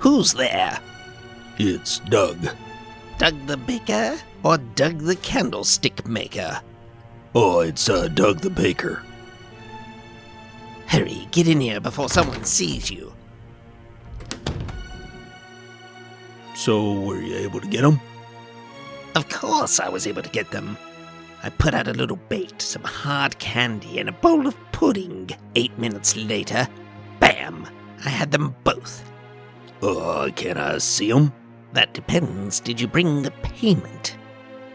Who's there? It's Doug. Doug the baker or Doug the candlestick maker? Oh, it's Doug the baker. Hurry, get in here before someone sees you. So, were you able to get him? Of course I was able to get them. I put out a little bait, some hard candy, and a bowl of pudding. 8 minutes later, bam! I had them both. Can I see him? That depends. Did you bring the payment?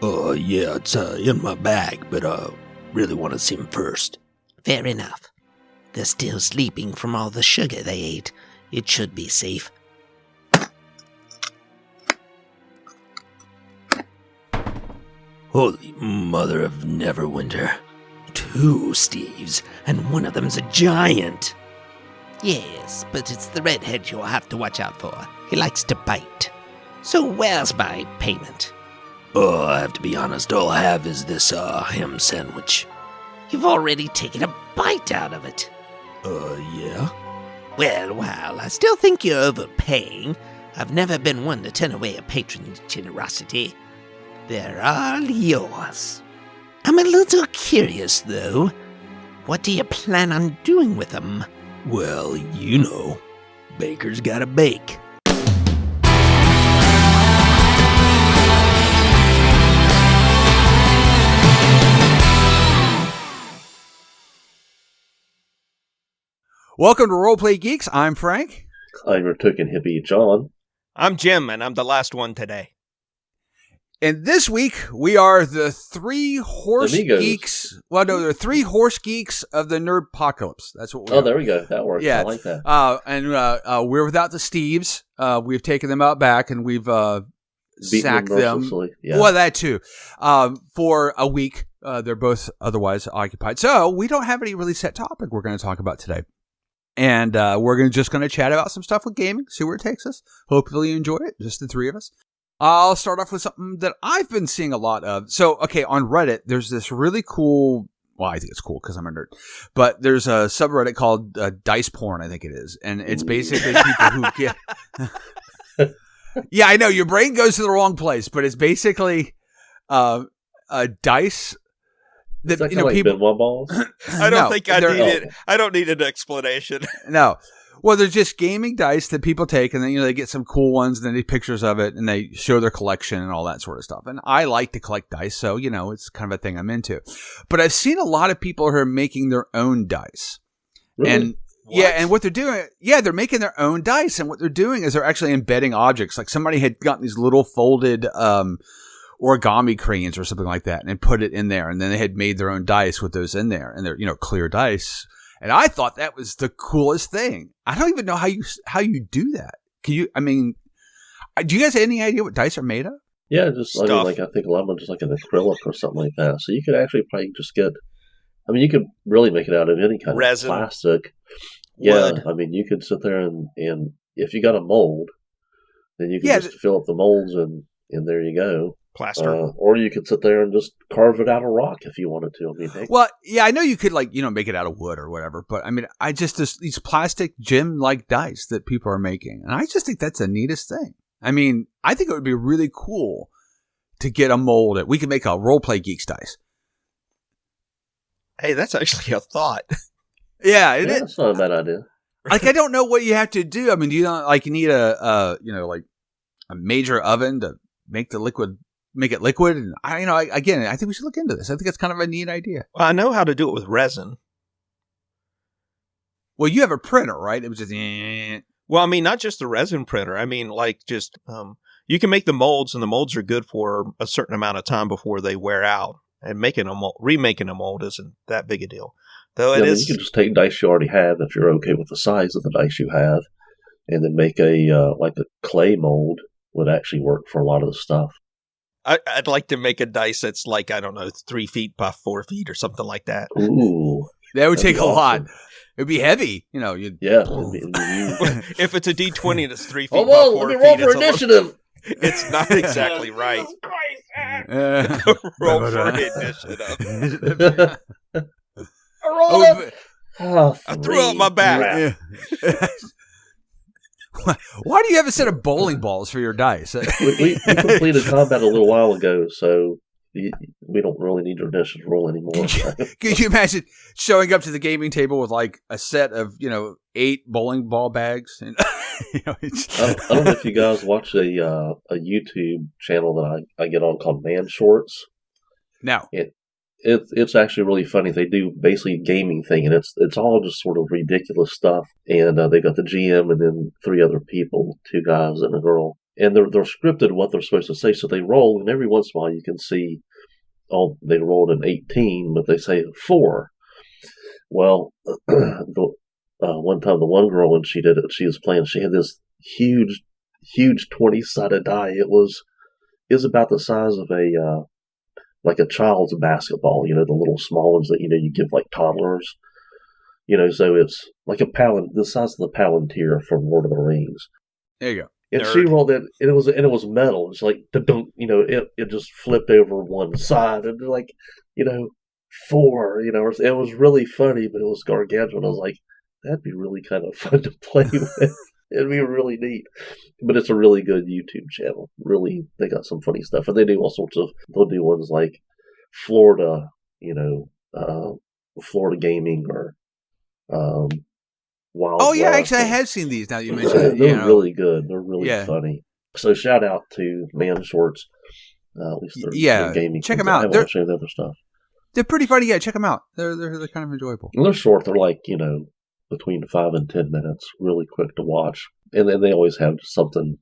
Yeah, it's in my bag, but really want to see him first. Fair enough. They're still sleeping from all the sugar they ate. It should be safe. Holy mother of Neverwinter. 2 Steves, and one of them's a giant. Yes, but it's the redhead you'll have to watch out for. He likes to bite. So where's my payment? I have to be honest, all I have is this ham sandwich. You've already taken a bite out of it. Yeah? Well, I still think you're overpaying. I've never been one to turn away a patron's generosity. They're all yours. I'm a little curious, though. What do you plan on doing with them? Well, you know, baker's gotta bake. Welcome to Roleplay Geeks. I'm Frank. I'm your token hippie, John. I'm Jim, and I'm the last one today. And this week, we are the 3 horse Amigos. geeks. Well, no, they're 3 horse geeks of the Nerdpocalypse. That's what we're Oh, there we go. That works. Yeah. I like that. We're without the Steves. We've taken them out back, and we've sacked them. Yeah. Well, that too. For a week. They're both otherwise occupied. So we don't have any really set topic we're going to talk about today. And we're just going to chat about some stuff with gaming, see where it takes us. Hopefully you enjoy it, just the 3 of us. I'll start off with something that I've been seeing a lot of. So, okay, on Reddit, there's this really cool, well, I think it's cool because I'm a nerd, but there's a subreddit called Dice Porn, I think it is. And it's basically people who get... Yeah, I know, your brain goes to the wrong place, but it's basically dice... Is that kind of like Benoit balls? I don't think I need it. I don't need an explanation. No. Well, they're just gaming dice that people take, and then they get some cool ones, and then they take pictures of it, and they show their collection and all that sort of stuff. And I like to collect dice, so it's kind of a thing I'm into. But I've seen a lot of people who are making their own dice. Really? And yeah, and what they're doing, they're making their own dice, and what they're doing is they're actually embedding objects. Like somebody had gotten these little folded origami crayons or something like that, and put it in there, and then they had made their own dice with those in there, and they're clear dice. And I thought that was the coolest thing. I don't even know how you do that. Can you? I mean, do you guys have any idea what dice are made of? Yeah, just I think a lot of them are just like an acrylic or something like that. So you could actually probably just get. I mean, you could really make it out of any kind Resin, of plastic. wood. Yeah, I mean, you could sit there and if you got a mold, then you can just fill up the molds and there you go. Plaster. Or you could sit there and just carve it out of rock if you wanted to. I mean, heck. Well, yeah, I know you could make it out of wood or whatever, but I mean, these plastic gem-like dice that people are making, and I just think that's the neatest thing. I mean, I think it would be really cool to get a mold. We could make a Roleplay Geeks dice. Hey, that's actually a thought. Yeah, it is. That's not a bad idea. Like, I don't know what you have to do. I mean, do you you need a major oven to make make it liquid? And I think we should look into this. I think it's kind of a neat idea. Well, I know how to do it with resin. Well, you have a printer, right? It was just. Well, I mean, not just the resin printer. I mean, you can make the molds, and the molds are good for a certain amount of time before they wear out. And remaking a mold isn't that big a deal. Though you can just take dice you already have if you're okay with the size of the dice you have, and then make a clay mold would actually work for a lot of the stuff. I'd like to make a dice that's 3 feet by 4 feet or something like that. Ooh, that would take a awesome. lot. It'd be heavy, Yeah. If it's a D20 and it's 3 feet Oh, by whoa, 4 let me feet, roll for initiative. It's not exactly right. Roll for initiative. I rolled up. I threw out my back. Yeah. Why do you have a set of bowling balls for your dice? We completed combat a little while ago, so we don't really need your initiative roll anymore. Can you imagine showing up to the gaming table with like a set of 8 bowling ball bags? And I don't know if you guys watch a YouTube channel that I get on called Man Shorts. No. It's actually really funny. They do basically a gaming thing, and it's all just sort of ridiculous stuff. And they got the GM and then 3 other people, 2 guys and a girl, and they're scripted what they're supposed to say. So they roll, and every once in a while you can see, they rolled an 18, but they say 4. Well, one time the one girl when she did it, she was playing. She had this huge 20-sided die. It was about the size of like a child's basketball, the little small ones that, you give like toddlers, so it's like the size of the Palantir from Lord of the Rings. There you go. And she rolled it, and it was metal. It's like, it just flipped over one side, and like, 4, it was really funny, but it was gargantuan. I was like, that'd be really kind of fun to play with. It'd be really neat. But it's a really good YouTube channel. Really, they got some funny stuff. And they do all sorts of, they'll do ones like Florida, Florida gaming or Wild Oh, yeah, West. actually, I have seen these now that you mentioned it. They're really good. They're really funny. So shout out to Man Shorts. At least they're gaming. Check things. them out. I haven't watched any of the other stuff. They're pretty funny. Yeah, check them out. They're kind of enjoyable. And they're short. They're like, between 5 and 10 minutes, really quick to watch. And then they always have something,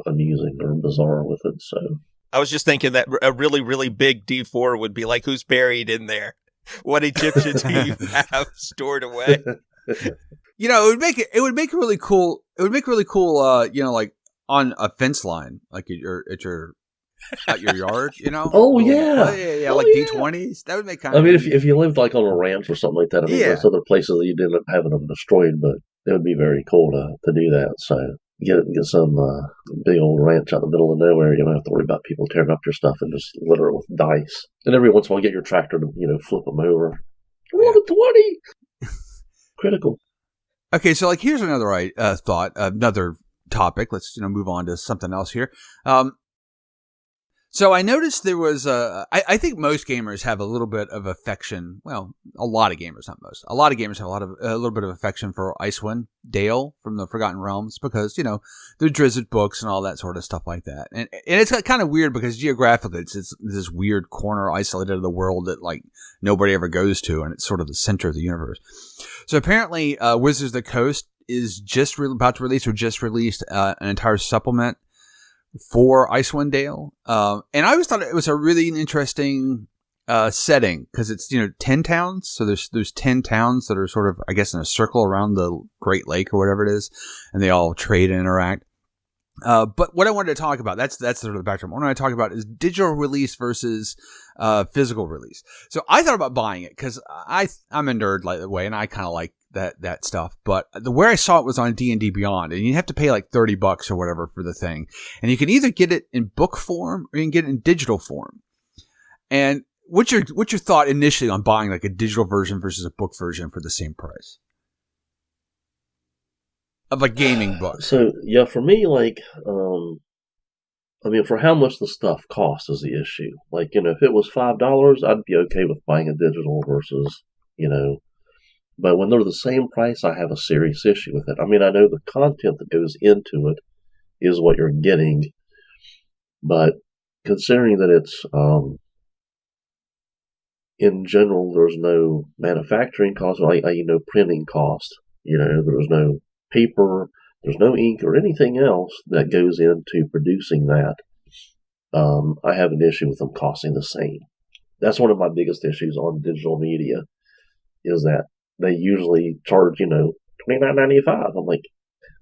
amusing or bizarre with it. So I was just thinking that a really, really big D4 would be like, who's buried in there? What Egyptian do you have stored away? It would make really cool. It would make really cool. Like on a fence line, like at your yard. Oh yeah, yeah, like D20s. That would make kind of. I mean, if you lived like on a ranch or something like that, there's other places that you'd end up having them destroyed, but it would be very cool to do that. So get some big old ranch out in the middle of nowhere. You don't have to worry about people tearing up your stuff and just litter it with dice. And every once in a while, get your tractor to flip them over. Roll a 20. Critical. Okay, so like here's another thought, another topic. Let's move on to something else here. So I noticed there was I think most gamers have a little bit of affection. Well, a lot of gamers, not most. A lot of gamers have a little bit of affection for Icewind Dale from the Forgotten Realms because the Drizzt books and all that sort of stuff like that. And it's kind of weird because geographically it's this weird corner isolated of the world that like nobody ever goes to, and it's sort of the center of the universe. So apparently, Wizards of the Coast is just about to release or just released an entire supplement for Icewind Dale. And I always thought it was a really interesting setting because it's 10 towns. So there's 10 towns that are sort of, I guess, in a circle around the Great Lake or whatever it is, and they all trade and interact. But what I wanted to talk about, that's sort of the backdrop. What I want to talk about is digital release versus physical release. So I thought about buying it because I'm a nerd like the way, and I kind of like that stuff. But where I saw it was on D&D Beyond, and you have to pay like $30 or whatever for the thing. And you can either get it in book form or you can get it in digital form. And what's your thought initially on buying like a digital version versus a book version for the same price of a gaming book? So yeah, for me, like, for how much the stuff costs is the issue. Like, if it was $5, I'd be okay with buying a digital versus, but when they're the same price, I have a serious issue with it. I mean, I know the content that goes into it is what you're getting, but considering that it's, in general, there's no manufacturing cost, like, printing cost, there's no paper, there's no ink or anything else that goes into producing that. I have an issue with them costing the same. That's one of my biggest issues on digital media is that they usually charge, $29.95. I'm like,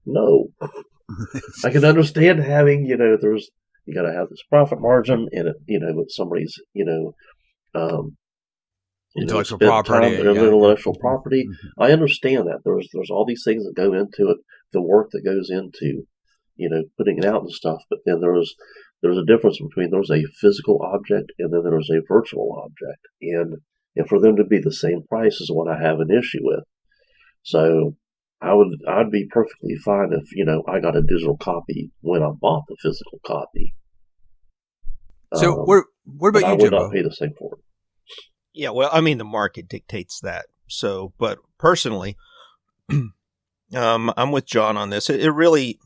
no. I can understand having, you got to have this profit margin in it, with somebody's, intellectual property. Intellectual property. Mm-hmm. I understand that. There's all these things that go into it, the work that goes into, putting it out and stuff. But then there's a difference between there's a physical object and then there's a virtual object. And for them to be the same price is what I have an issue with. So I'd be perfectly fine if, I got a digital copy when I bought the physical copy. So what But about I you, would not Jimbo? pay the same for it. Yeah, well, I mean, the market dictates that. So, but personally, I'm with John on this. It really,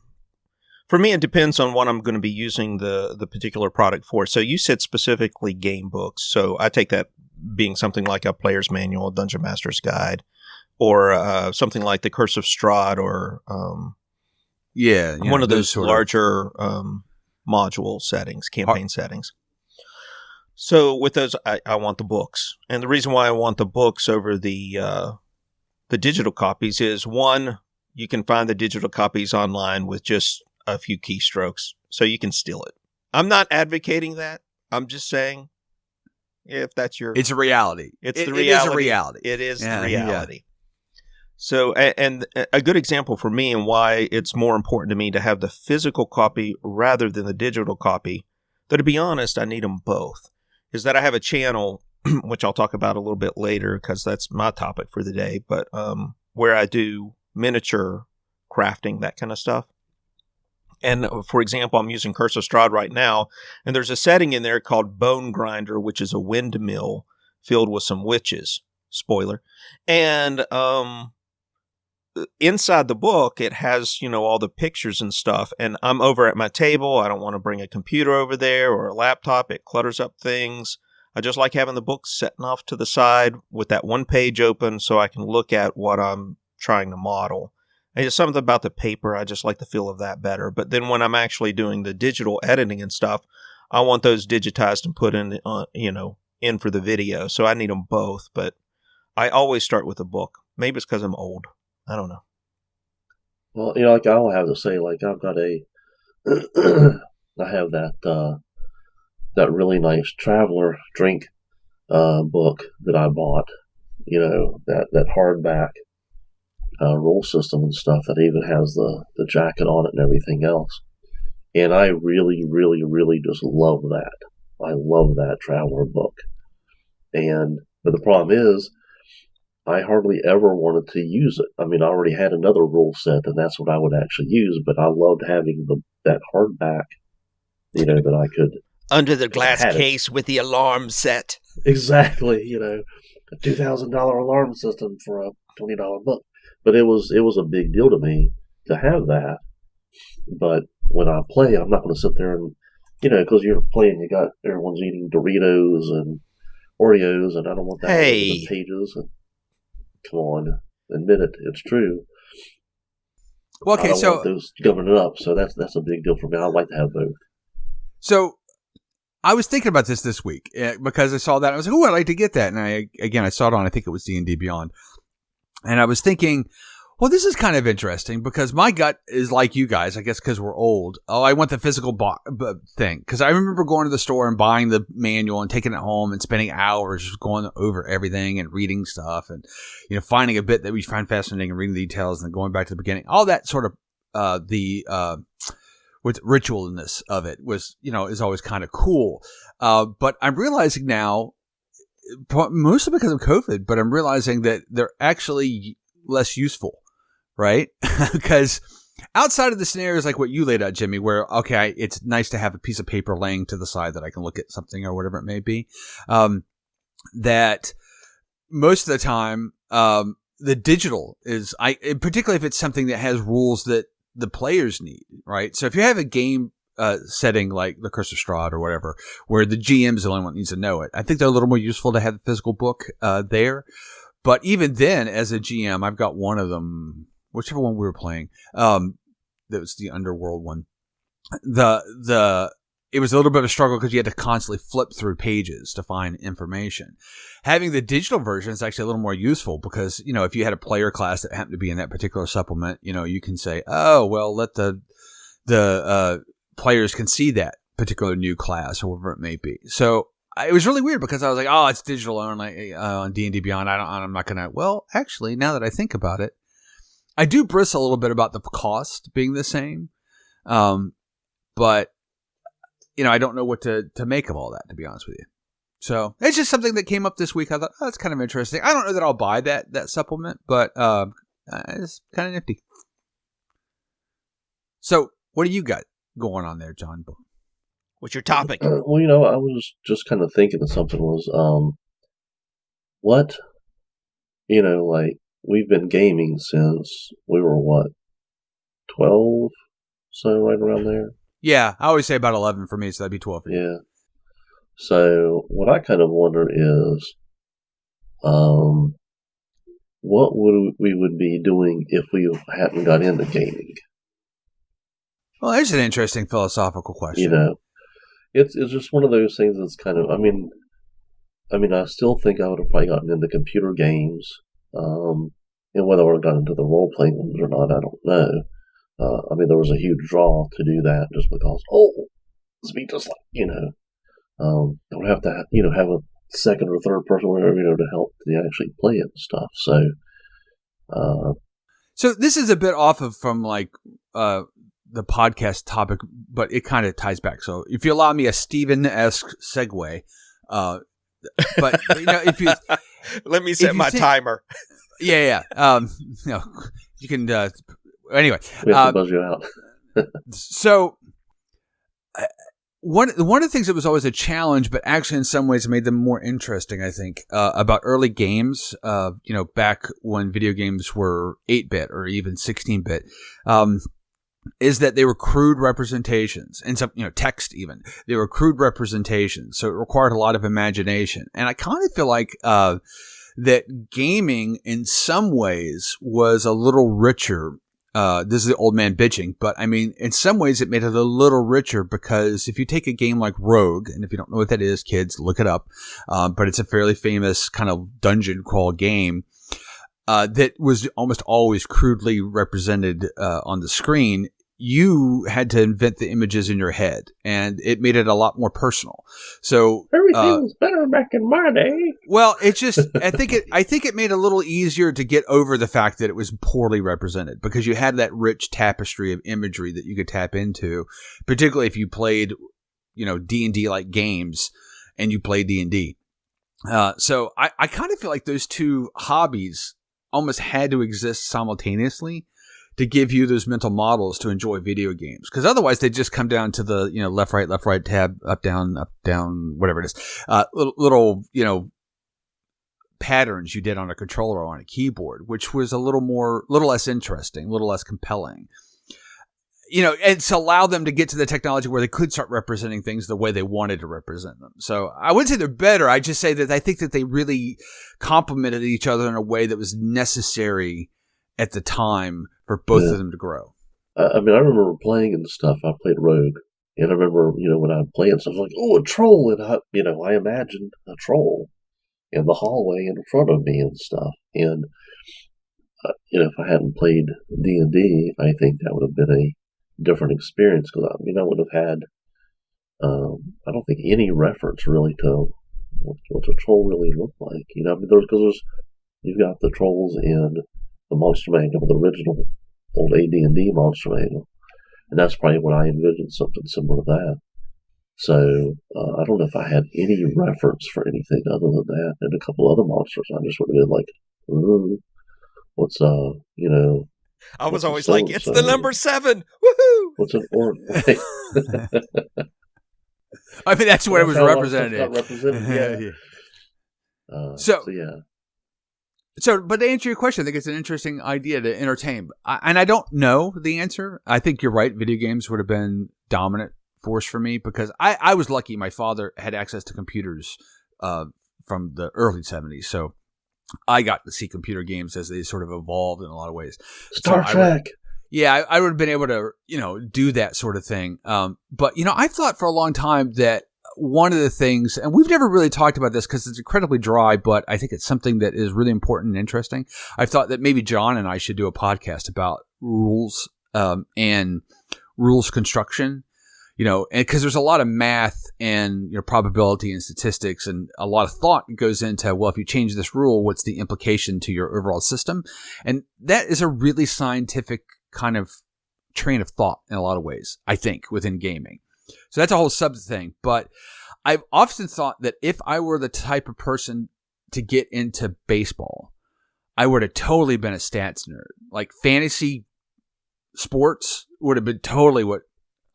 for me, it depends on what I'm going to be using the particular product for. So you said specifically game books. So I take that being something like a player's manual, a Dungeon Master's Guide, or something like the Curse of Strahd, or one of those larger module settings, campaign settings. So with those, I want the books, and the reason why I want the books over the digital copies is, one, you can find the digital copies online with just a few keystrokes, so you can steal it. I'm not advocating that. I'm just saying, if that's your, it's a reality. It's the It reality. is a reality. It is the reality. Yeah. So, and a good example for me and why it's more important to me to have the physical copy rather than the digital copy, though to be honest, I need them both, is that I have a channel, which I'll talk about a little bit later because that's my topic for the day, but where I do miniature crafting, that kind of stuff. And for example, I'm using Curse of Strahd right now, and there's a setting in there called Bone Grinder, which is a windmill filled with some witches. Spoiler. And inside the book, it has, all the pictures and stuff, and I'm over at my table. I don't want to bring a computer over there or a laptop. It clutters up things. I just like having the book sitting off to the side with that one page open so I can look at what I'm trying to model. And it's something about the paper. I just like the feel of that better. But then when I'm actually doing the digital editing and stuff, I want those digitized and put in, in for the video. So I need them both. But I always start with a book. Maybe it's because I'm old. I don't know. Well, like I'll have to say, like I've got I have that really nice traveler drink book that I bought. That hardback rule system and stuff that even has the jacket on it and everything else. And I really, really, really just love that. I love that traveler book. But the problem is, I hardly ever wanted to use it. I mean, I already had another rule set, and that's what I would actually use. But I loved having that hardback, that I could under the glass case with the alarm set. Exactly, a $2,000 alarm system for a $20 book. But it was a big deal to me to have that. But when I play, I'm not going to sit there and, because you're playing, everyone's eating Doritos and Oreos, and I don't want that on the pages. And, come on, admit it, it's true. Well, okay, I don't want those governing up, so that's a big deal for me. I'd like to have both. So I was thinking about this week because I saw that. I was like, "Oh, I'd like to get that." And I saw it on, I think it was D&D Beyond. And I was thinking, well, this is kind of interesting because my gut is like you guys, I guess because we're old. Oh, I want the physical thing. Because I remember going to the store and buying the manual and taking it home and spending hours just going over everything and reading stuff and, finding a bit that we find fascinating and reading the details and then going back to the beginning. All that sort of with ritualness of it was, is always kind of cool. But I'm realizing now, mostly because of COVID, but I'm realizing that they're actually less useful, right? Because outside of the scenarios like what you laid out, Jimmy, where, okay, it's nice to have a piece of paper laying to the side that I can look at something or whatever it may be, that most of the time, the digital is, particularly if it's something that has rules that the players need, right? So if you have a game setting like the Curse of Strahd or whatever, where the GM's the only one that needs to know it, I think they're a little more useful to have the physical book there. But even then, as a GM, I've got one of them, whichever one we were playing, that was the Underworld one. It was a little bit of a struggle because you had to constantly flip through pages to find information. Having the digital version is actually a little more useful because, if you had a player class that happened to be in that particular supplement, you can say, oh, well, let the players can see that particular new class or whatever it may be. So it was really weird because I was like, oh, it's digital only on D&D Beyond. I'm not going to. Well, actually, now that I think about it, I do bristle a little bit about the cost being the same. But, I don't know what to make of all that, to be honest with you. So it's just something that came up this week. I thought, oh, that's kind of interesting. I don't know that I'll buy that supplement, but It's kind of nifty. So, what do you got going on there, John? What's your topic? Well, I was just kind of thinking of something was, what, like, we've been gaming since we were, 12? So, right around there? Yeah, I always say about 11 for me, so that'd be 12 for you. Yeah. So, what I kind of wonder is, what we would be doing if we hadn't got into gaming? Well, there's an interesting philosophical question. It's just one of those things that's kind of, I mean, I still think I would have probably gotten into computer games, and whether I would have gotten into the role-playing ones or not, I don't know. There was a huge draw to do that just because, let's be just like, don't have to, have a second or third person, whatever, to help to actually play it and stuff. So this is a bit off of from like the podcast topic, but it kind of ties back. So if you allow me a Steven-esque segue, but if you let me set my timer. Yeah. You can. Anyway, we have to buzz you out. So. One of the things that was always a challenge, but actually in some ways made them more interesting, I think, about early games, back when video games were 8-bit or even 16-bit, is that they were crude representations and some, text even. They were crude representations, so it required a lot of imagination. And I kind of feel like that gaming in some ways was a little richer. This is the old man bitching, but I mean, in some ways it made it a little richer because if you take a game like Rogue, and if you don't know what that is, kids, look it up. But it's a fairly famous kind of dungeon crawl game, that was almost always crudely represented, on the screen. You had to invent the images in your head, and it made it a lot more personal. So everything was better back in my day. Well, it's just I think it made it a little easier to get over the fact that it was poorly represented because you had that rich tapestry of imagery that you could tap into, particularly if you played, D&D like games and you play D&D. So I kind of feel like those two hobbies almost had to exist simultaneously to give you those mental models to enjoy video games. Because otherwise they just come down to the, left, right, tab, up, down, whatever it is. Little, patterns you did on a controller or on a keyboard, which was a little less interesting, a little less compelling. And to allow them to get to the technology where they could start representing things the way they wanted to represent them. So I wouldn't say they're better. I just say that I think that they really complemented each other in a way that was necessary at the time for both of them to grow. I remember playing and stuff. I played Rogue, and I remember, when I played stuff, I was like, a troll, and I imagined a troll in the hallway in front of me and stuff. And if I hadn't played D&D, I think that would have been a different experience because I would have had, I don't think any reference really to what a troll really looked like. There's you've got the trolls in the Monster Manual, the original old AD&D Monster Manual, and that's probably when I envisioned something similar to that. So I don't know if I had any reference for anything other than that, and a couple other monsters. I just would have been like, what's I was always like, it's the number 7. Woohoo! What's an orc? I mean, that's where it was represented. So, but to answer your question, I think it's an interesting idea to entertain. And I don't know the answer. I think you're right. Video games would have been dominant force for me because I was lucky. My father had access to computers from the early 70s. So I got to see computer games as they sort of evolved in a lot of ways. Star Trek. I would have been able to, do that sort of thing. But, I've thought for a long time that one of the things, and we've never really talked about this because it's incredibly dry, but I think it's something that is really important and interesting. I've thought that maybe John and I should do a podcast about rules and rules construction, and because there's a lot of math and probability and statistics and a lot of thought goes into, well, if you change this rule, what's the implication to your overall system? And that is a really scientific kind of train of thought in a lot of ways, I think, within gaming. So that's a whole sub thing. But I've often thought that if I were the type of person to get into baseball, I would have totally been a stats nerd. Like fantasy sports would have been totally what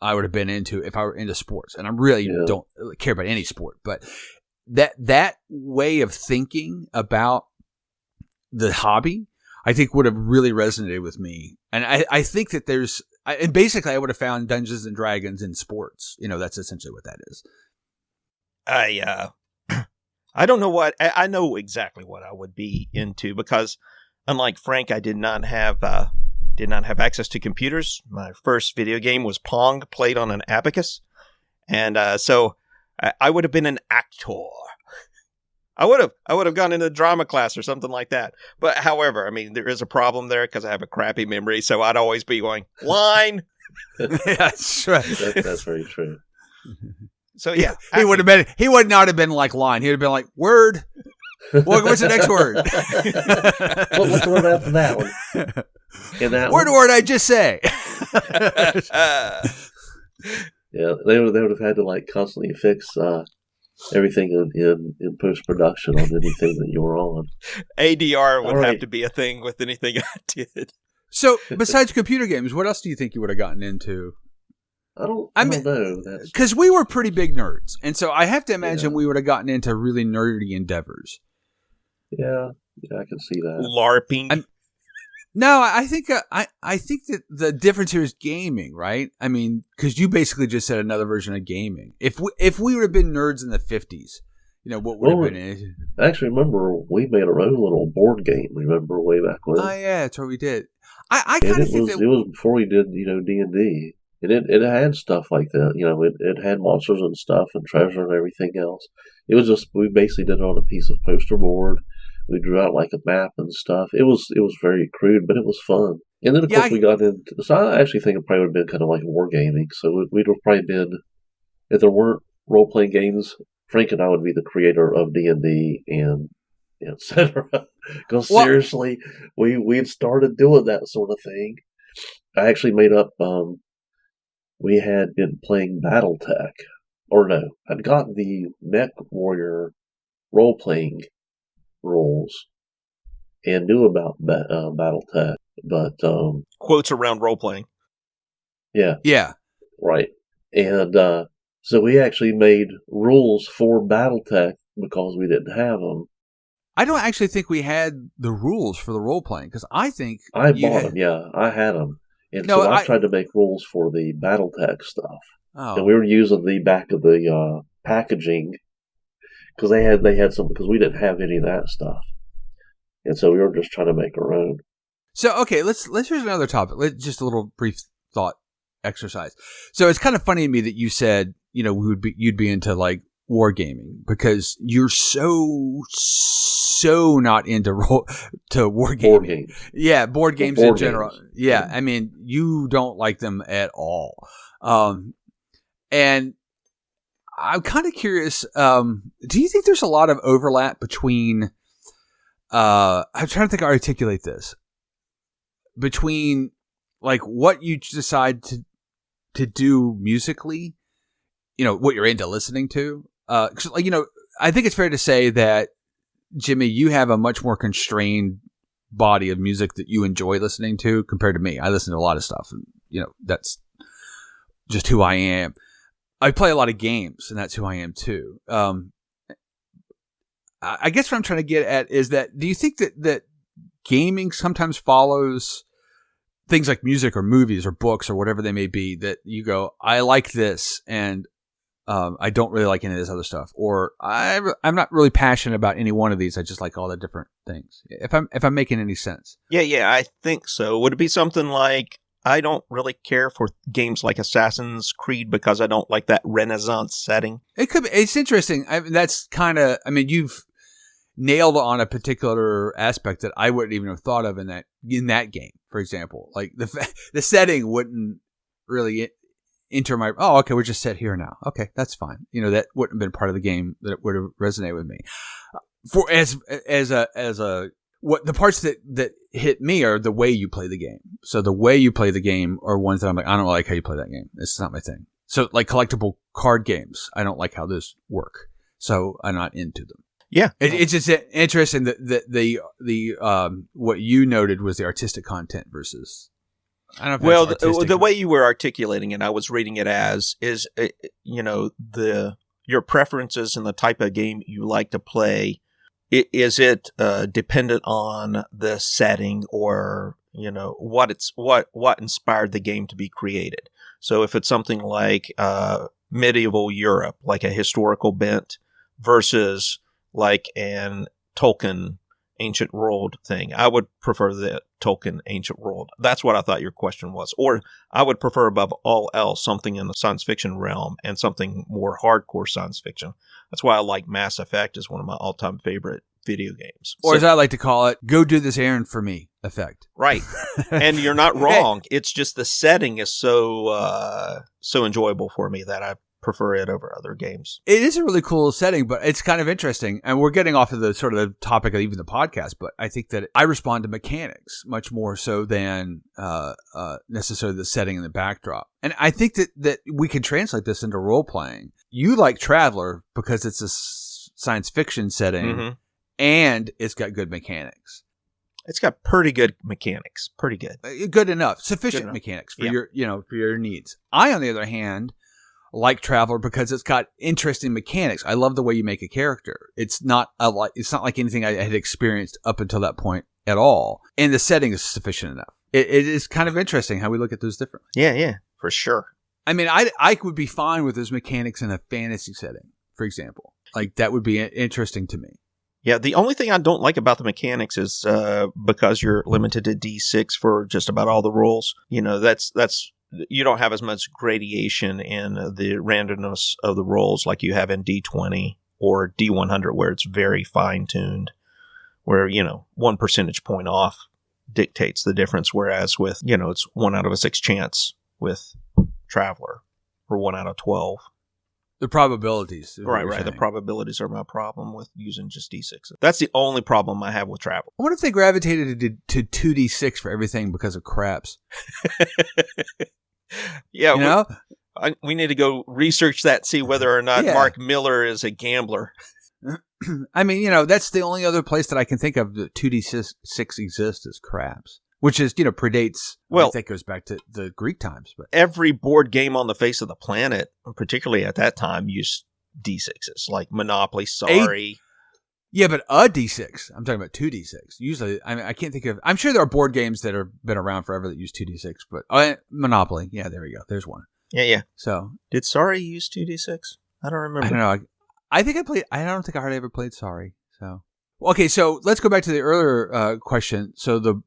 I would have been into if I were into sports. And I really don't care about any sport, but that way of thinking about the hobby, I think would have really resonated with me. And I think that and basically I would have found Dungeons and Dragons in sports. That's essentially what that is. I don't know what I know exactly what I would be into, because unlike Frank, I did not have access to computers. My first video game was Pong, played on an abacus, and so I would have been an actor. I would have gone into drama class or something like that. But however, I mean, there is a problem there because I have a crappy memory, so I'd always be going line. That's right. That's very true. So yeah, he would not have been like line. He would have been like word. What's the next word? What's the word after that one? In that word I just say. Yeah, they would have had to like constantly fix everything in post production on anything that you were on. ADR would have to be a thing with anything I did. So besides computer games, what else do you think you would have gotten into? I don't know. Because we were pretty big nerds, and so I have to imagine we would have gotten into really nerdy endeavors. Yeah, I can see that. LARPing. No, I think that the difference here is gaming, right? I mean, because you basically just said another version of gaming. If we would have been nerds in the 50s, what would have been? I actually remember we made our own little board game. Remember way back when? Oh yeah, that's what we did. I kind of think it was before we did D&D. It had stuff like that. It had monsters and stuff and treasure and everything else. It was just, we basically did it on a piece of poster board. We drew out like a map and stuff. It was very crude, but it was fun. And then of course we got into. So I actually think it probably would have been kind of like wargaming. So we'd have probably been, if there weren't role playing games, Frank and I would be the creator of D&D and etc. Because seriously, we had started doing that sort of thing. I actually made up. We had been playing BattleTech, or no, I'd gotten the Mech Warrior role playing rules and knew about BattleTech, but quotes around role playing. Yeah, right. And so we actually made rules for BattleTech because we didn't have them. I don't actually think we had the rules for the role playing because I think I bought them. Yeah, I had them. And so I tried to make rules for the BattleTech stuff. Oh. And we were using the back of the packaging because they had some, because we didn't have any of that stuff. And so we were just trying to make our own. So, okay, let's here's another topic. Just a little brief thought exercise. So it's kind of funny to me that you said, you'd be into like wargaming because you're so not into wargaming. Board games. Yeah, board games in general. Games. Yeah, I mean, you don't like them at all. And I'm kind of curious, do you think there's a lot of overlap between, I'm trying to think how to articulate this, between like what you decide to do musically, what you're into listening to? 'Cause, like, I think it's fair to say that, Jimmy, you have a much more constrained body of music that you enjoy listening to compared to me. I listen to a lot of stuff, and that's just who I am. I play a lot of games, and that's who I am too. I guess what I'm trying to get at is that, do you think that gaming sometimes follows things like music or movies or books or whatever they may be, that you go, I like this, and I don't really like any of this other stuff, or I'm not really passionate about any one of these. I just like all the different things. If I'm making any sense. Yeah, I think so. Would it be something like, I don't really care for games like Assassin's Creed because I don't like that Renaissance setting? It could be. It's interesting. That's kind of. I mean, you've nailed on a particular aspect that I wouldn't even have thought of in that game. For example, like the setting wouldn't really enter my. Oh, okay, we're just set here now. Okay, that's fine. That wouldn't have been part of the game that would have resonated with me. For as a what the parts that hit me are the way you play the game. So the way you play the game are ones that I'm like, I don't like how you play that game. This is not my thing. So like collectible card games, I don't like how those work. So I'm not into them. Yeah. It's just interesting that the what you noted was the artistic content versus. I don't know if Well, that's artistic the way you were articulating it, I was reading it as is, your preferences and the type of game you like to play. Is it dependent on the setting or what inspired the game to be created? So if it's something like medieval Europe, like a historical bent, versus like an Tolkien ancient world thing, I would prefer the Tolkien ancient world. That's what I thought your question was. Or I would prefer above all else something in the science fiction realm and something more hardcore science fiction. That's why I like Mass Effect as one of my all-time favorite video games. Or as I like to call it, go do this errand for me effect. Right. And you're not wrong. It's just the setting is so enjoyable for me that I prefer it over other games. It is a really cool setting, but it's kind of interesting. And we're getting off of the sort of the topic of even the podcast, but I think that I respond to mechanics much more so than necessarily the setting and the backdrop. And I think that we can translate this into role playing. You like Traveler because it's a science fiction setting and it's got good mechanics. It's got pretty good mechanics. Pretty good. Good enough. Sufficient mechanics for your needs. I, on the other hand, like Traveler because it's got interesting mechanics. I love the way you make a character. It's not like anything I had experienced up until that point at all. And the setting is sufficient enough. It is kind of interesting how we look at those differently. Yeah, for sure. I mean, I would be fine with those mechanics in a fantasy setting, for example. Like, that would be interesting to me. Yeah, the only thing I don't like about the mechanics is because you're limited to D6 for just about all the rolls. That's you don't have as much gradation in the randomness of the rolls like you have in D20 or D100, where it's very fine-tuned, where, 1 percentage point off dictates the difference, whereas with, it's 1 out of a 6 chance with Traveler, or 1 out of 12. The probabilities. Right. The probabilities are my problem with using just D6. That's the only problem I have with Traveler. I wonder if they gravitated to 2D6 for everything because of craps. Yeah, we need to go research that, see whether or not Mark Miller is a gambler. I mean, that's the only other place that I can think of that 2D6 exists is craps. Which is, predates, I think goes back to the Greek times. But every board game on the face of the planet, particularly at that time, used D6s, like Monopoly, Sorry. Yeah, but a D6. I'm talking about 2D6. Usually, I can't think of... I'm sure there are board games that have been around forever that use 2D6, but Monopoly. Yeah, there we go. There's one. Yeah. So, did Sorry use 2D6? I don't remember. I don't know. I think I don't think I hardly ever played Sorry, so... Okay, so let's go back to the earlier question. So the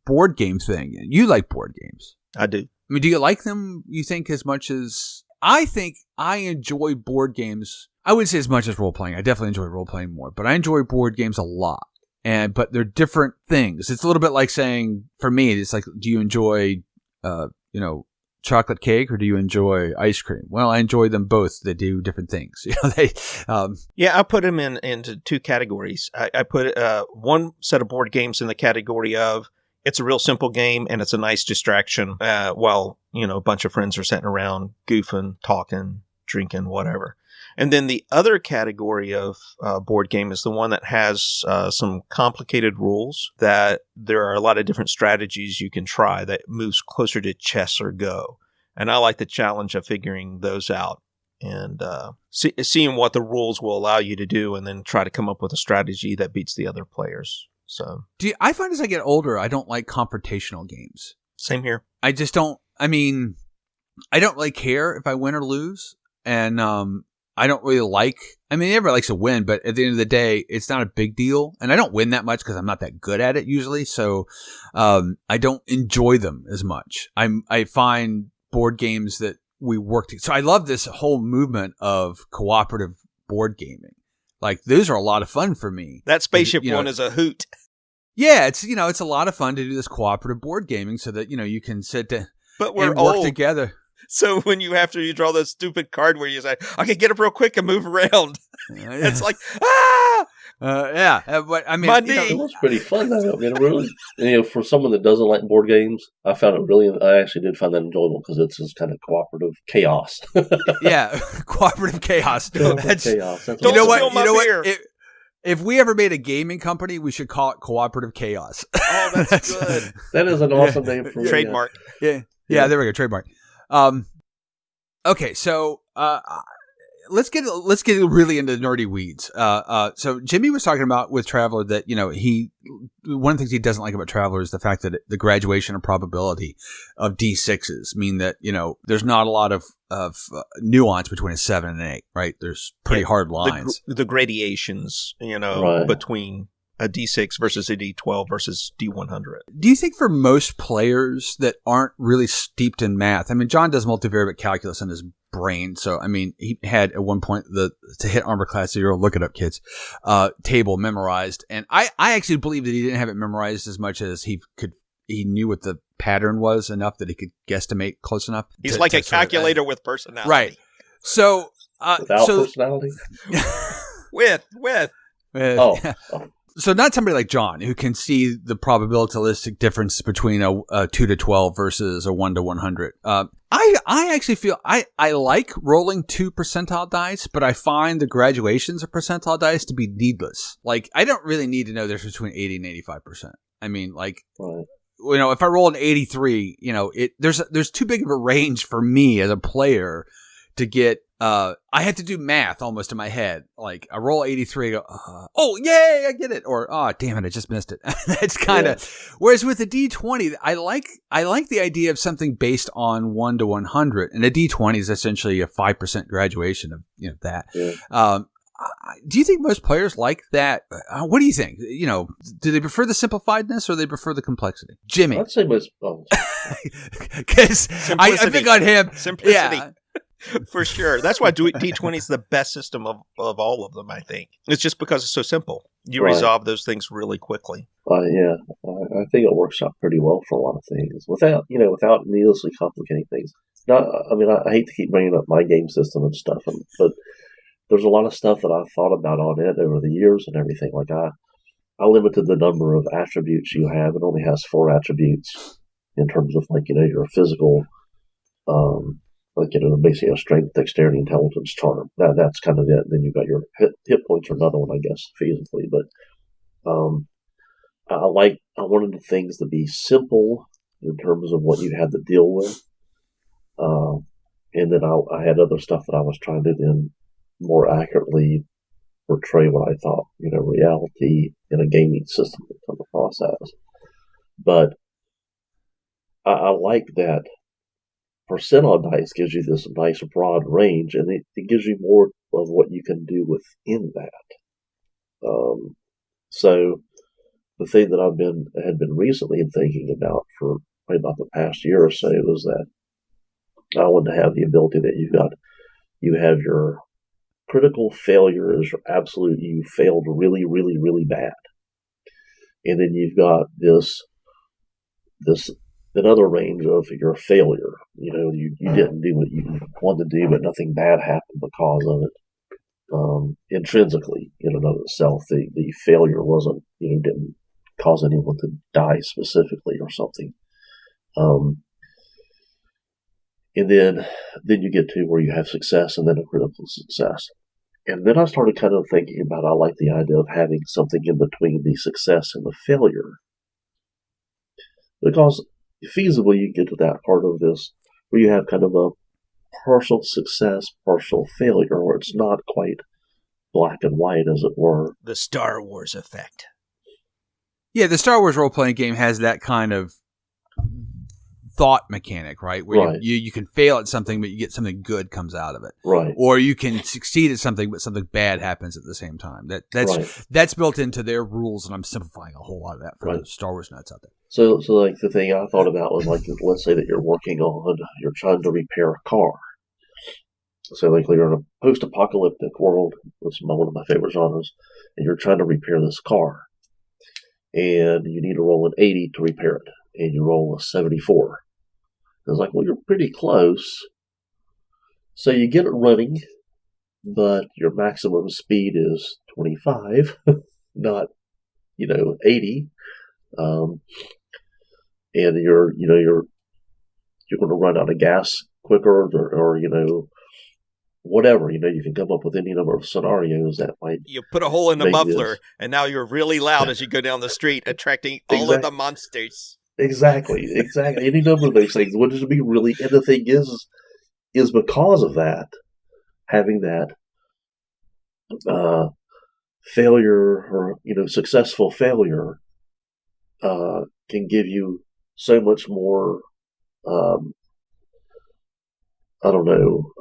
board game thing. You like board games. I do. I mean, do you like them, you think, as much as... I think I enjoy board games. I wouldn't say as much as role-playing. I definitely enjoy role-playing more. But I enjoy board games a lot. But they're different things. It's a little bit like saying, for me, it's like, do you enjoy, chocolate cake or do you enjoy ice cream? Well, I enjoy them both. They do different things. I put them into 2 categories. I put one set of board games in the category of it's a real simple game and it's a nice distraction while, a bunch of friends are sitting around goofing, talking, drinking, whatever. And then the other category of board game is the one that has some complicated rules that there are a lot of different strategies you can try that moves closer to chess or Go. And I like the challenge of figuring those out and seeing what the rules will allow you to do and then try to come up with a strategy that beats the other players. So I find as I get older, I don't like confrontational games. Same here. I just don't. I mean, I don't really care if I win or lose. And I don't really like, everybody likes to win, but at the end of the day, it's not a big deal. And I don't win that much because I'm not that good at it usually. So I don't enjoy them as much. I find board games that we work together. So I love this whole movement of cooperative board gaming. Like, those are a lot of fun for me. That spaceship one is a hoot. Yeah, it's a lot of fun to do this cooperative board gaming so that, you can sit and work together. So when you draw that stupid card where you say, okay, get up real quick and move around. It's like, but I mean, my knee. It was pretty fun though. Really, for someone that doesn't like board games, I actually did find that enjoyable because it's just kind of cooperative chaos. Yeah, cooperative chaos. Chaos. That's Don't spill my beer. If we ever made a gaming company, we should call it Cooperative Chaos. Oh, that's good. That is an awesome name for it. Trademark. Yeah, there we go. Trademark. Okay, so let's get really into nerdy weeds. So Jimmy was talking about with Traveler that one of the things he doesn't like about Traveler is the fact that the graduation and probability of D6s mean that there's not a lot of nuance between a 7 and an 8. Right? There's pretty hard lines. The gradations, between a D6 versus a D12 versus D100. Do you think for most players that aren't really steeped in math, I mean, John does multivariate calculus in his brain. So, I mean, he had at one point to hit armor class 0, look it up, kids, table memorized. And I actually believe that he didn't have it memorized as much as he knew what the pattern was enough that he could guestimate close enough. He's like a calculator with personality. Right. So, without personality? with. Oh. So not somebody like John who can see the probabilistic difference between a 2 to 12 versus a 1 to 100. I actually feel I like rolling 2 percentile dice, but I find the graduations of percentile dice to be needless. Like, I don't really need to know there's between 80 and 85%. I mean, like, if I roll an 83, there's too big of a range for me as a player to get. I have to do math almost in my head. Like, I roll 83, I go, oh, yay, I get it. Or, oh, damn it, I just missed it. That's kind of, whereas with a D20, I like the idea of something based on 1 to 100. And a D20 is essentially a 5% graduation of, that. Yeah. Do you think most players like that? What do you think? Do they prefer the simplifiedness or they prefer the complexity? Jimmy. I'd say most. Because I think on him. Simplicity. Yeah. For sure. That's why D20 is the best system of all of them, I think. It's just because it's so simple. You resolve those things really quickly. Yeah. I think it works out pretty well for a lot of things without needlessly complicating things. I hate to keep bringing up my game system and stuff, but there's a lot of stuff that I've thought about on it over the years and everything. Like, I limited the number of attributes you have. It only has 4 attributes in terms of, your physical, basically a strength, dexterity, intelligence, charm. That's kind of it. Then you've got your hit points, or another one, I guess, feasibly. But I wanted the things to be simple in terms of what you had to deal with. And then I had other stuff that I was trying to then more accurately portray what I thought, reality in a gaming system would come across as. But I like that percentile dice gives you this nice broad range, and it gives you more of what you can do within that. So the thing that had been recently thinking about for probably about the past year or so was that I wanted to have the ability that you have your critical failure is your absolute, you failed really, really, really bad. And then you've got this another range of your failure. You didn't do what you wanted to do, but nothing bad happened because of it. Intrinsically, in and of itself, the failure wasn't, didn't cause anyone to die specifically or something. And then you get to where you have success and then a critical success. And then I started kind of thinking about, I like the idea of having something in between the success and the failure. Because feasibly you get to that part of this where you have kind of a partial success, partial failure, where it's not quite black and white, as it were. The Star Wars effect. Yeah, the Star Wars role-playing game has that kind of thought mechanic, right? Where you can fail at something, but you get something good comes out of it. Right. Or you can succeed at something, but something bad happens at the same time. That's built into their rules, and I'm simplifying a whole lot of that for the Star Wars nuts out there. So like the thing I thought about was like, let's say that you're trying to repair a car. So like you're in a post-apocalyptic world, which is one of my favorite genres, and you're trying to repair this car. And you need to roll an 80 to repair it, and you roll a 74. It's like, well, you're pretty close. So you get it running, but your maximum speed is 25, not, 80. And you're going to run out of gas quicker, or whatever. You can come up with any number of scenarios that might. You put a hole in the make muffler, this. and now you're really loud as you go down the street, attracting all of the monsters. Exactly. Any number of those things. What does it be really? And the thing is because of that, having that failure or successful failure can give you so much more. I don't know.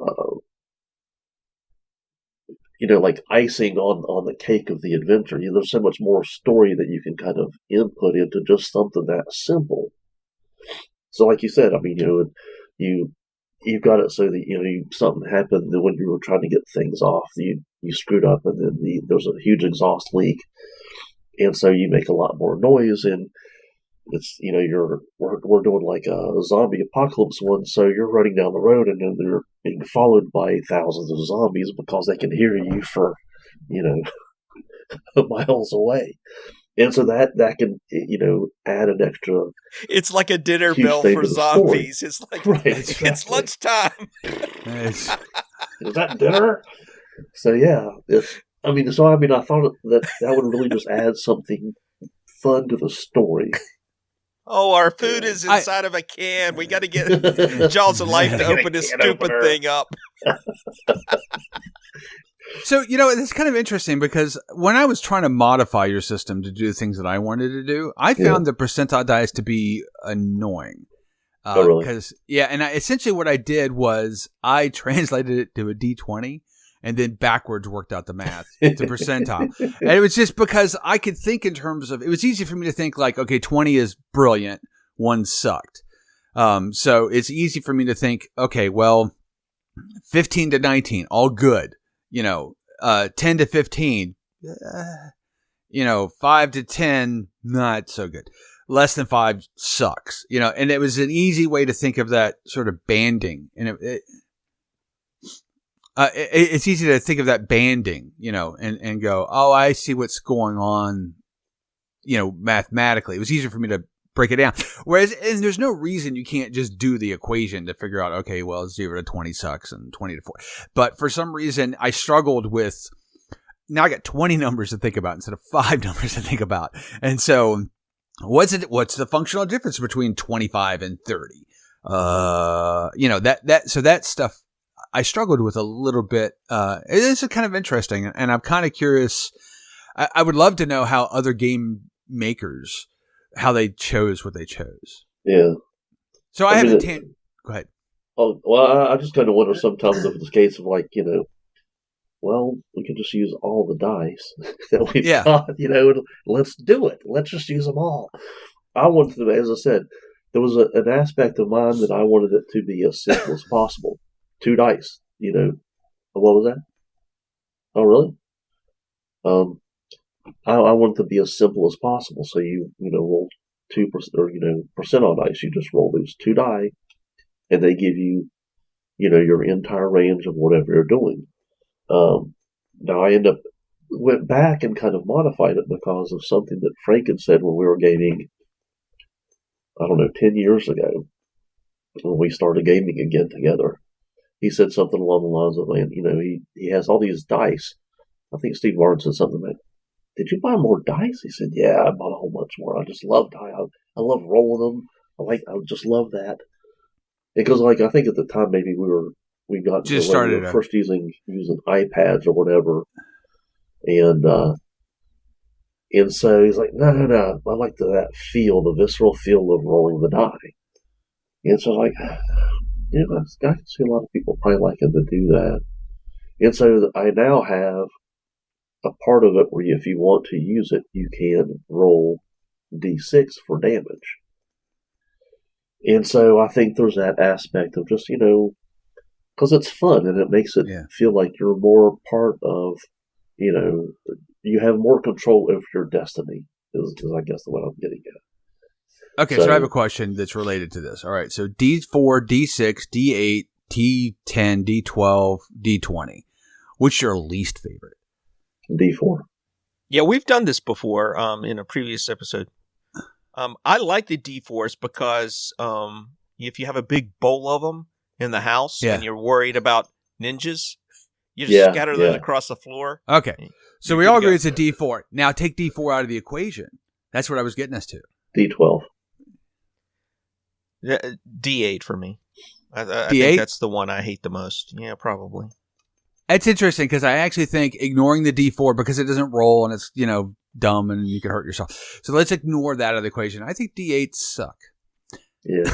Like icing on the cake of the adventure. There's so much more story that you can kind of input into just something that simple. So, like you said, I mean, you've got it so that something happened when you were trying to get things off, you screwed up, and then there's a huge exhaust leak, and so you make a lot more noise, and it's we're doing like a zombie apocalypse one, so you're running down the road and then they're being followed by thousands of zombies because they can hear you for miles away. And so that can add an extra. It's like a dinner bell for zombies. It's like right, exactly. It's lunchtime. Nice. Is that dinner? So yeah, I thought that would really just add something fun to the story. Oh, our food is inside of a can. We got to get Jaws of Life to open this stupid thing up. So, it's kind of interesting because when I was trying to modify your system to do the things that I wanted to do, I found the percentile dice to be annoying. Oh, really? Because, and essentially what I did was I translated it to a D20 and then backwards worked out the math to percentile. And it was just because I could think in terms of, it was easy for me to think like, okay, 20 is brilliant, 1 sucked. So it's easy for me to think, okay, well, 15 to 19, all good. 10 to 15, 5 to 10, not so good. Less than 5 sucks, and it was an easy way to think of that sort of banding. And it's easy to think of that banding, and go, oh, I see what's going on, mathematically. It was easier for me to break it down. Whereas, and there's no reason you can't just do the equation to figure out, okay, well, 0 to 20 sucks and 20 to 4. But for some reason, I struggled with, now I got 20 numbers to think about instead of 5 numbers to think about. And so what's the functional difference between 25 and 30? So that stuff I struggled with a little bit. It is kind of interesting. And I'm kind of curious. I would love to know how other game makers, how they chose what they chose. Yeah. So I haven't. Go ahead. Oh well, I just kind of wonder sometimes if it's a case of like well, we can just use all the dice that we've got, and let's do it. Let's just use them all. I wanted to, as I said, there was an aspect of mine that I wanted it to be as simple as possible. 2 dice, What was that? Oh, really? I want it to be as simple as possible. So you roll 2% or percent on dice. You just roll those 2 die, and they give you your entire range of whatever you're doing. Now I went back and kind of modified it because of something that Frank had said when we were gaming. I don't know, 10 years ago, when we started gaming again together. He said something along the lines of, he has all these dice. I think Steve Martin said something like, did you buy more dice? He said, yeah, I bought a whole bunch more. I just love dice. I love rolling them. I just love that. Because I think at the time maybe we got just started we were first using iPads or whatever. And so he's like, no. I like that feel, the visceral feel of rolling the die. And so I was like, I can see a lot of people probably liking to do that. And so I now have a part of it where if you want to use it, you can roll D6 for damage. And so I think there's that aspect of just, because it's fun and it makes it feel like you're more part of, you have more control over your destiny, is I guess the way I'm getting at. Okay, so I have a question that's related to this. All right, so D4, D6, D8, D10, D12, D20. Which is your least favorite? D4. Yeah, we've done this before in a previous episode. I like the D4s because if you have a big bowl of them in the house and you're worried about ninjas, You just scatter those yeah. across the floor. Okay. So we You're all good to agree go. it's a D4. Now take D4 out of the equation. That's what I was getting us to. D12. Yeah, D8 for me. I D8? think that's the one I hate the most. Yeah, probably. It's interesting because I actually think ignoring the D4 because it doesn't roll and it's, dumb and you can hurt yourself. So let's ignore that out of the equation. I think D8s suck. Yeah.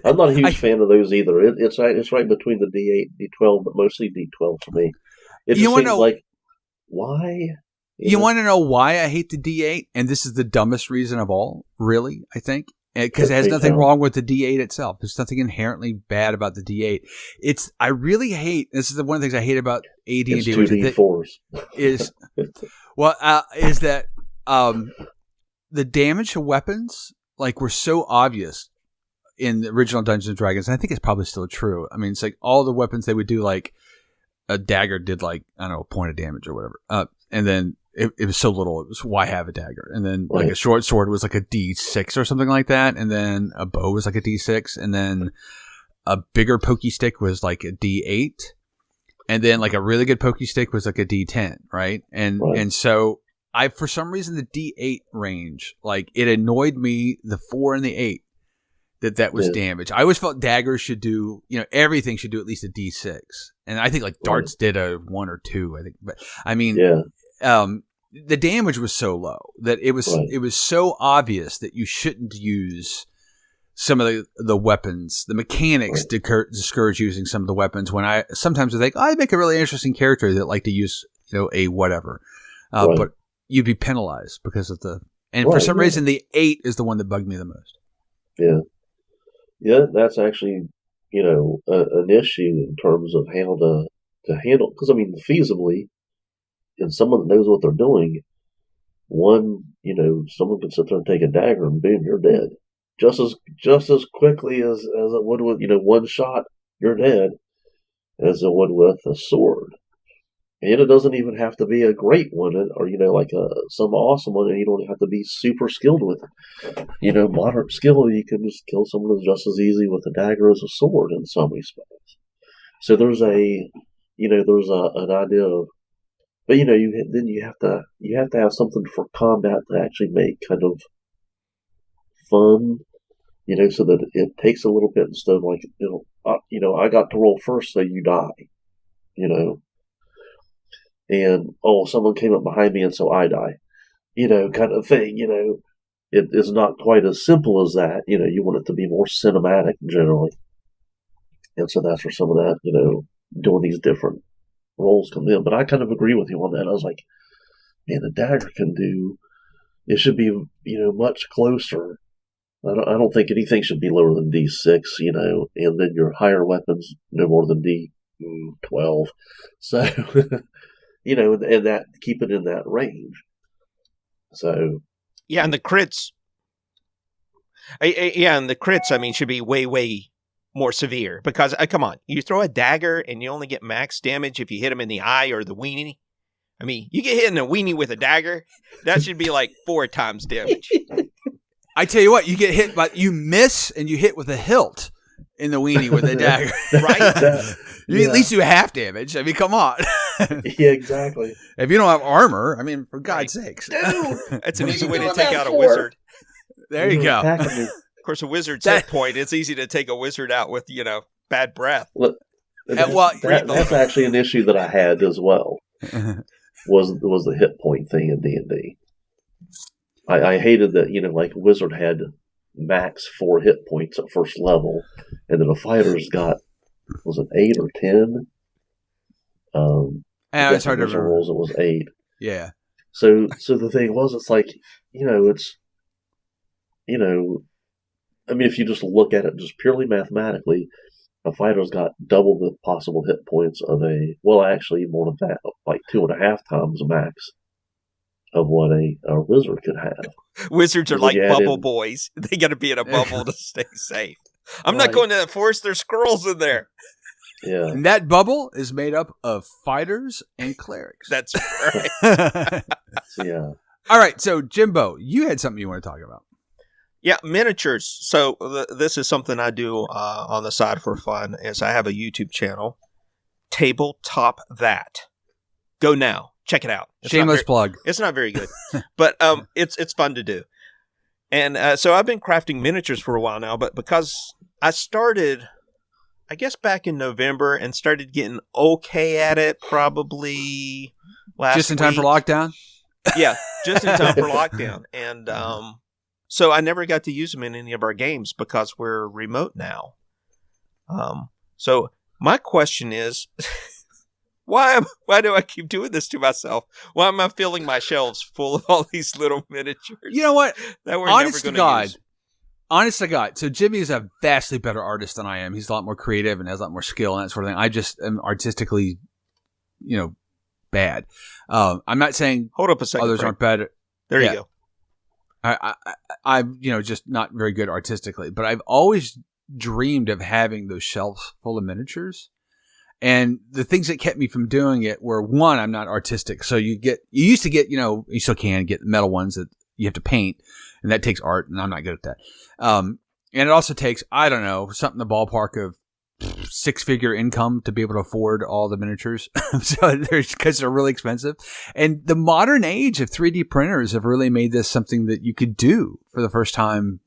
I'm not a huge fan of those either. It's right between the D8 and D12, but mostly D12 for me. It just seems like, why? You want to know why I hate the D8? And this is the dumbest reason of all, really, I think. Because it has nothing wrong with the D8 itself. There's nothing inherently bad about the D8. I really hate, this is one of the things I hate about AD&D. It's two D4s. Is that the damage to weapons, were so obvious in the original Dungeons and Dragons. And I think it's probably still true. I mean, it's like all the weapons they would do, like a dagger did a point of damage or whatever. And then it was so little. It was, why have a dagger? And then a short sword was like a D6 or something like that. And then a bow was like a D6. And then a bigger pokey stick was like a D8. And then a really good pokey stick was like a D10, right? And so for some reason, the D8 range, it annoyed me, the 4 and the 8, that was damage. I always felt daggers should do, everything should do at least a D6. And I think darts did a 1 or 2, I think. But I mean, the damage was so low that it was so obvious that you shouldn't use some of the weapons, the mechanics discourage using some of the weapons. When sometimes I think, I make a really interesting character that like to use, a whatever. But you'd be penalized because of for some reason the 8 is the one that bugged me the most. Yeah. Yeah, that's actually, an issue in terms of how to handle, because I mean, feasibly, and someone that knows what they're doing, someone can sit there and take a dagger and boom, you're dead. Just as quickly as it would with, one shot, you're dead, as it would with a sword. And it doesn't even have to be a great one, or some awesome one, and you don't have to be super skilled with it. Moderate skill, you can just kill someone just as easy with a dagger as a sword in some respects. So there's an idea of, but you have to have something for combat to actually make kind of fun, so that it takes a little bit instead of I got to roll first, so you die, and someone came up behind me and so I die, kind of thing. It is not quite as simple as that. You want it to be more cinematic generally, and so that's where some of that, doing these different roles come in. But I kind of agree with you on that. I was like, man, the dagger can do. It should be, much closer. I don't think anything should be lower than D6, and then your higher weapons no more than D12. So, and that keep it in that range. So, yeah, and the crits. And the crits, I mean, should be way, way more severe because come on, you throw a dagger and you only get max damage if you hit him in the eye or the weenie. I mean, you get hit in the weenie with a dagger, that should be 4 times damage. I tell you what, you get hit, but you miss and you hit with a hilt in the weenie with a dagger, right? You at least do half damage. I mean, come on. Yeah, exactly. If you don't have armor, I mean, for God's sakes. Dude, that's an easy way to take out a wizard. There you go. Of course, a wizard's hit point, it's easy to take a wizard out with, bad breath. Look, that's actually an issue that I had as well, was the hit point thing in D&D. I hated that, wizard had max 4 hit points at first level, and then a fighter's got, was it 8 or 10? It's hard to remember. Rolls, it was 8. Yeah. So the thing was, it's it's, I mean, if you just look at it just purely mathematically, a fighter's got double the possible hit points of actually more than that, 2.5 times max of what a wizard could have. Wizards are like bubble boys. They got to be in a bubble to stay safe. I'm not going to the forest. There's squirrels in there. Yeah. And that bubble is made up of fighters and clerics. That's right. Yeah. All right. So, Jimbo, you had something you want to talk about. Yeah, miniatures. So this is something I do on the side for fun. Is I have a YouTube channel, Tabletop That. Go now. Check it out. Shameless plug. It's not very good, but it's fun to do. And so I've been crafting miniatures for a while now, but because I started, I guess, back in November and started getting okay at it probably last Just in time week. for lockdown? Yeah, just in time for lockdown. And so I never got to use them in any of our games because we're remote now. So my question is, why do I keep doing this to myself? Why am I filling my shelves full of all these little miniatures? You know what? That we're Honest never to going God. use? Honest to God. So Jimmy is a vastly better artist than I am. He's a lot more creative and has a lot more skill and that sort of thing. I just am artistically, bad. I'm not saying Hold up a second. others Frank. aren't better. There Yeah. you go. I'm just not very good artistically, but I've always dreamed of having those shelves full of miniatures. And the things that kept me from doing it were, one, I'm not artistic. So you used to get, you still can get metal ones that you have to paint, and that takes art, and I'm not good at that. And it also takes, I don't know, something in the ballpark of 6-figure income to be able to afford all the miniatures. So because they're really expensive. And the modern age of 3D printers have really made this something that you could do for the first time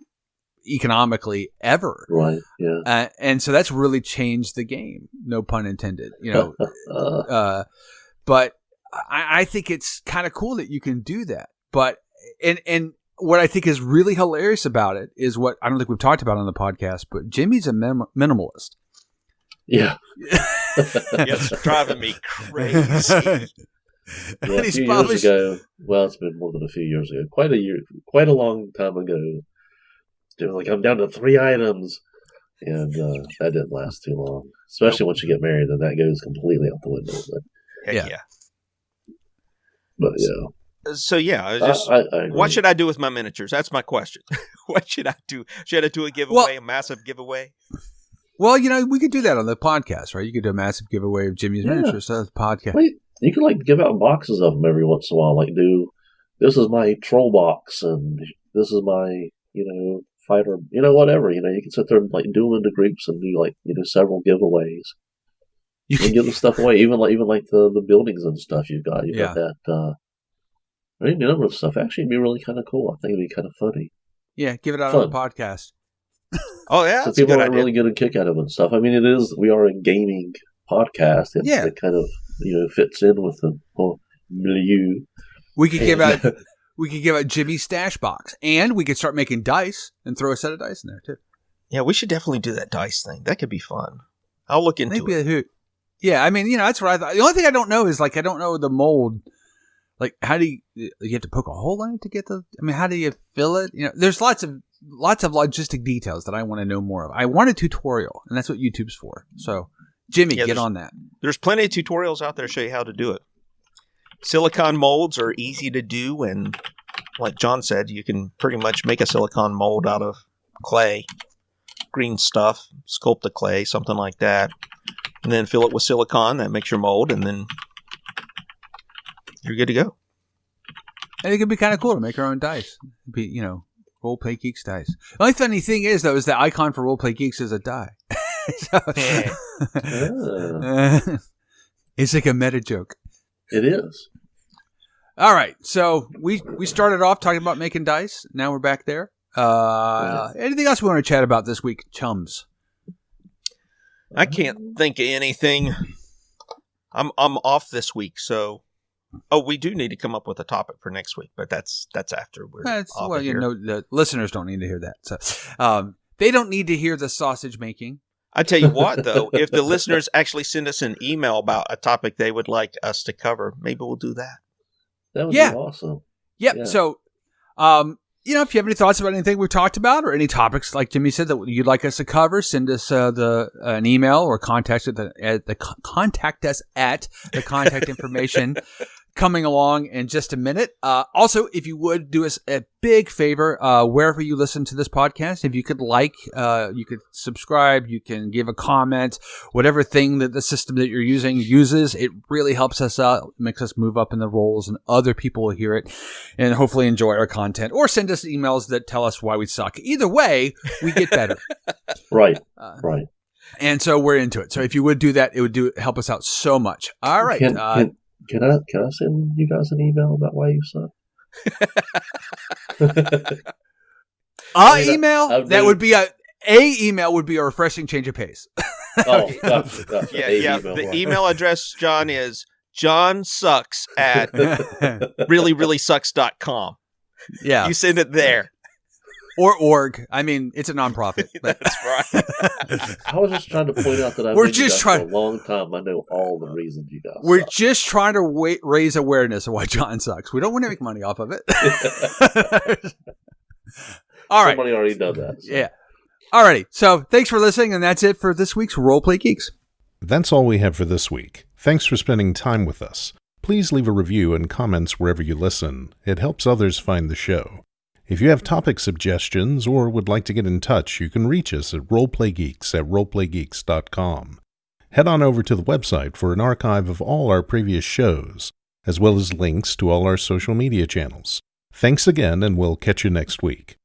economically ever. Right. Yeah. And so that's really changed the game. No pun intended, but I think it's kind of cool that you can do that. But, and what I think is really hilarious about it is what I don't think we've talked about on the podcast, but Jimmy's a minimalist. Yeah. It's driving me crazy. Yeah, a few years ago. Well, it's been more than a few years ago. Quite a long time ago. Like, I'm down to 3 items, and that didn't last too long. Especially once you get married, then that goes completely out the window. But, Yeah. But yeah. So yeah, I agree. what should I do with my miniatures? That's my question. What should I do? Should I do a giveaway, a massive giveaway? Well, we could do that on the podcast, right? You could do a massive giveaway of Jimmy's miniatures on the podcast. Wait, you could give out boxes of them every once in a while. This is my troll box, and this is my fighter, whatever. You can sit there and do them into groups and do several giveaways. You can give the stuff away, even the buildings and stuff you've got. You've got that. Any number of stuff. Actually, it'd be really kind of cool. I think it'd be kind of funny. Yeah, give it out on the podcast. Oh yeah, so people are really good at kick out of it and stuff. I mean, we are a gaming podcast, and it kind of fits in with the whole milieu. We could give out Jimmy's stash box, and we could start making dice and throw a set of dice in there too. Yeah, we should definitely do that dice thing. That could be fun. I'll look into it. Yeah, I mean, that's what I thought. The only thing I don't know is I don't know the mold. How do you have to poke a hole in it to get how do you fill it? There's lots of logistic details that I want to know more of. I want a tutorial, and that's what YouTube's for. So, Jimmy, get on that. There's plenty of tutorials out there to show you how to do it. Silicon molds are easy to do, and like John said, you can pretty much make a silicon mold out of clay, green stuff, sculpt the clay, something like that, and then fill it with silicon. That makes your mold, and then you're good to go. And it could be kind of cool to make our own dice. Be, Roleplay Geeks dice. The only funny thing is, though, is the icon for Roleplay Geeks is a die. It's like a meta joke. It is. All right. So we started off talking about making dice. Now we're back there. Anything else we want to chat about this week, chums? I can't think of anything. I'm off this week, so. Oh, we do need to come up with a topic for next week, but that's after we're off of here. The listeners don't need to hear that. So they don't need to hear the sausage making. I tell you what, though, if the listeners actually send us an email about a topic they would like us to cover, maybe we'll do that. That would be awesome. Yep. Yeah. So, if you have any thoughts about anything we've talked about or any topics, like Jimmy said, that you'd like us to cover, send us an email or contact us at the contact information coming along in just a minute. Also, if you would do us a big favor, wherever you listen to this podcast, if you could you could subscribe, you can give a comment, whatever thing that the system that you're using uses, it really helps us out, makes us move up in the rolls, and other people will hear it and hopefully enjoy our content, or send us emails that tell us why we suck. Either way, we get better. Right. Right. And so we're into it. So if you would do that, it would help us out so much. All right. Can I send you guys an email about why you suck? Email that would be a email would be a refreshing change of pace. Gotcha. Yeah. The email address, John, is johnsucks@reallyreallysucks.com. Yeah. You send it there. Or org. I mean, it's a nonprofit. That's right. I was just trying to point out that I've We're been just for a trying- long time. I know all the reasons you guys We're suck. just trying to raise awareness of why John sucks. We don't want to make money off of it. All right. Somebody already done that. So. Yeah. Alrighty. So thanks for listening, and that's it for this week's Roleplay Geeks. That's all we have for this week. Thanks for spending time with us. Please leave a review and comments wherever you listen. It helps others find the show. If you have topic suggestions or would like to get in touch, you can reach us at roleplaygeeks@roleplaygeeks.com. Head on over to the website for an archive of all our previous shows, as well as links to all our social media channels. Thanks again, and we'll catch you next week.